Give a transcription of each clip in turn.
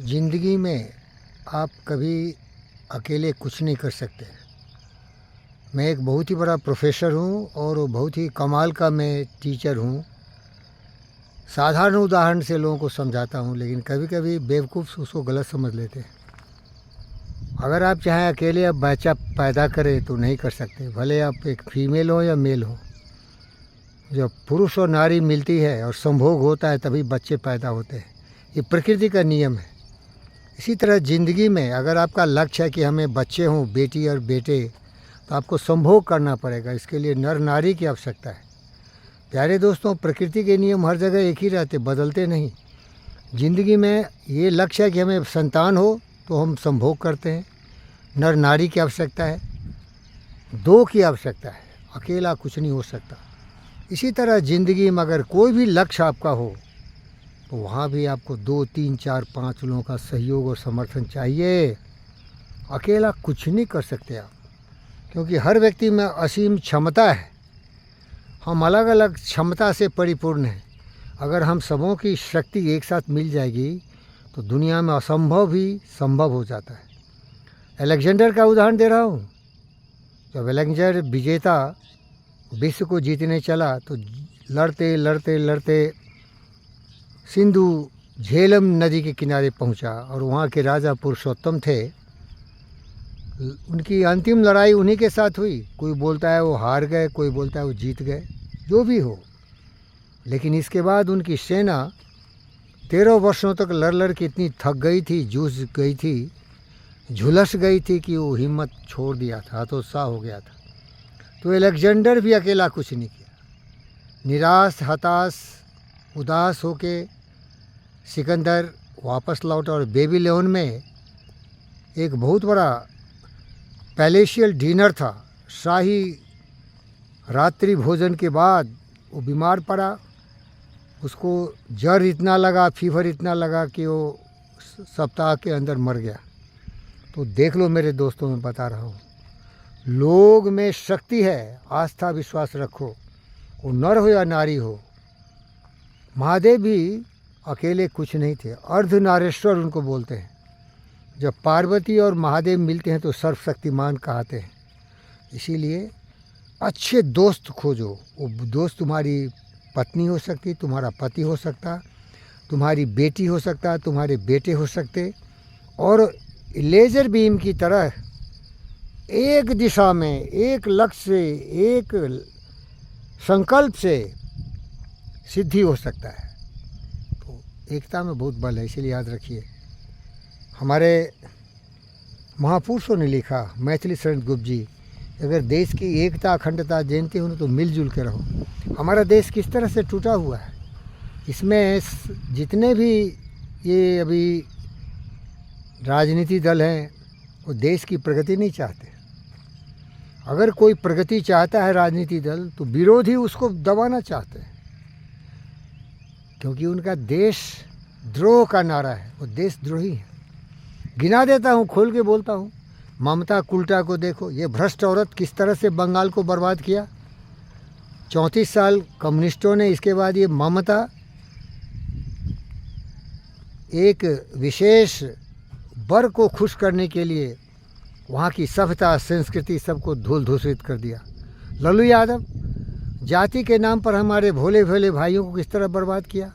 ज़िंदगी में आप कभी अकेले कुछ नहीं कर सकते। मैं एक बहुत ही बड़ा प्रोफ़ेसर हूँ और बहुत ही कमाल का मैं टीचर हूँ। साधारण उदाहरण से लोगों को समझाता हूँ, लेकिन कभी-कभी बेवकूफ़ उसको गलत समझ लेते हैं। अगर आप चाहें अकेले आप बच्चा पैदा करें तो नहीं कर सकते, भले आप एक फ़ीमेल हो या मेल हो। जब पुरुष और नारी मिलती है और संभोग होता है तभी बच्चे पैदा होते हैं। ये प्रकृति का नियम है। इसी तरह ज़िंदगी में अगर आपका लक्ष्य है कि हमें बच्चे हों, बेटी और बेटे, तो आपको संभोग करना पड़ेगा। इसके लिए नर नारी की आवश्यकता है। प्यारे दोस्तों, प्रकृति के नियम हर जगह एक ही रहते, बदलते नहीं। ज़िंदगी में ये लक्ष्य है कि हमें संतान हो तो हम संभोग करते हैं। नर नारी की आवश्यकता है, दो की आवश्यकता है, अकेला कुछ नहीं हो सकता। इसी तरह ज़िंदगी में अगर कोई भी लक्ष्य आपका हो तो वहाँ भी आपको 2, 3, 4, 5 लोगों का सहयोग और समर्थन चाहिए। अकेला कुछ नहीं कर सकते आप, क्योंकि हर व्यक्ति में असीम क्षमता है। हम अलग अलग क्षमता से परिपूर्ण हैं। अगर हम सबों की शक्ति एक साथ मिल जाएगी तो दुनिया में असंभव भी संभव हो जाता है। अलेक्जेंडर का उदाहरण दे रहा हूँ। जब अलेक्जेंडर विजेता विश्व को जीतने चला तो लड़ते लड़ते लड़ते सिंधु झेलम नदी के किनारे पहुंचा और वहाँ के राजा पुरुषोत्तम थे। उनकी अंतिम लड़ाई उन्हीं के साथ हुई। कोई बोलता है वो हार गए, कोई बोलता है वो जीत गए, जो भी हो। लेकिन इसके बाद उनकी सेना 13 वर्षों तक लड़ लड़ के इतनी थक गई थी, जूझ गई थी, झुलस गई थी कि वो हिम्मत छोड़ दिया था, हतोत्साह हो गया था। तो अलेक्जेंडर भी अकेला कुछ नहीं किया। निराश, हताश, उदास होके सिकंदर वापस लौटा और बेबीलोन में एक बहुत बड़ा पैलेशियल डिनर था। शाही रात्रि भोजन के बाद वो बीमार पड़ा। उसको जर इतना लगा, फीवर इतना लगा कि वो सप्ताह के अंदर मर गया। तो देख लो मेरे दोस्तों, मैं बता रहा हूँ, लोग में शक्ति है। आस्था विश्वास रखो, वो नर हो या नारी हो। महादेव भी अकेले कुछ नहीं थे, अर्धनारेश्वर उनको बोलते हैं। जब पार्वती और महादेव मिलते हैं तो सर्वशक्तिमान कहते हैं। इसीलिए अच्छे दोस्त खोजो। वो दोस्त तुम्हारी पत्नी हो सकती, तुम्हारा पति हो सकता, तुम्हारी बेटी हो सकता, तुम्हारे बेटे हो सकते, और लेज़र बीम की तरह एक दिशा में, एक लक्ष्य से, एक संकल्प से सिद्धि हो सकता है। तो एकता में बहुत बल है, इसीलिए याद रखिए। हमारे महापुरुषों ने लिखा, मैथिली शरण गुप्त जी, अगर देश की एकता अखंडता जानते हो तो मिलजुल के रहो। हमारा देश किस तरह से टूटा हुआ है, इसमें जितने भी ये अभी राजनीति दल हैं वो देश की प्रगति नहीं चाहते। अगर कोई प्रगति चाहता है राजनीति दल, तो विरोधी उसको दबाना चाहते हैं, क्योंकि उनका देश द्रोह का नारा है। वो देशद्रोही है। गिना देता हूँ, खोल के बोलता हूँ। ममता कुल्टा को देखो, ये भ्रष्ट औरत किस तरह से बंगाल को बर्बाद किया। 34 साल कम्युनिस्टों ने, इसके बाद ये ममता एक विशेष वर्ग को खुश करने के लिए वहाँ की सभ्यता संस्कृति सबको धूल धूसरित कर दिया। लालू यादव जाति के नाम पर हमारे भोले भोले भाइयों को किस तरह बर्बाद किया।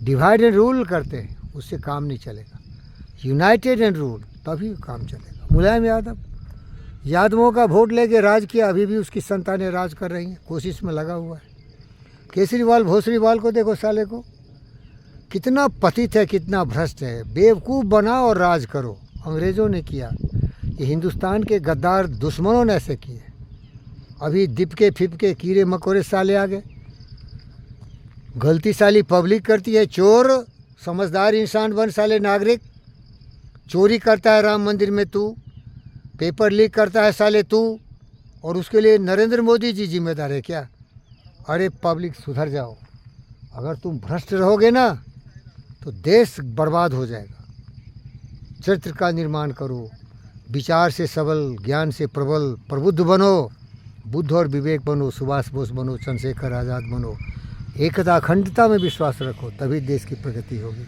डिवाइड एंड रूल करते हैं, उससे काम नहीं चलेगा। यूनाइटेड एंड रूल, तभी काम चलेगा। मुलायम यादव यादवों का वोट लेके राज किया, अभी भी उसकी संतानें राज कर रही हैं, कोशिश में लगा हुआ है। केजरीवाल भोसरीवाल को देखो, साले को कितना पतित है, कितना भ्रष्ट है। बेवकूफ़ बना और राज करो। अंग्रेज़ों ने किया, ये हिंदुस्तान के गद्दार दुश्मनों ने ऐसे किए। अभी दिपके फिपके कीड़े मकोड़े साले आ गए। गलती साली पब्लिक करती है। चोर समझदार इंसान बन साले नागरिक। चोरी करता है राम मंदिर में तू, पेपर लीक करता है साले तू, और उसके लिए नरेंद्र मोदी जी जिम्मेदार है क्या? अरे पब्लिक सुधर जाओ। अगर तुम भ्रष्ट रहोगे ना तो देश बर्बाद हो जाएगा। चरित्र का निर्माण करो, विचार से सबल, ज्ञान से प्रबल, प्रबुद्ध बनो, बुद्ध और विवेक बनो, सुभाष बोस बनो, चंद्रशेखर आज़ाद बनो। एकता अखंडता में विश्वास रखो, तभी देश की प्रगति होगी।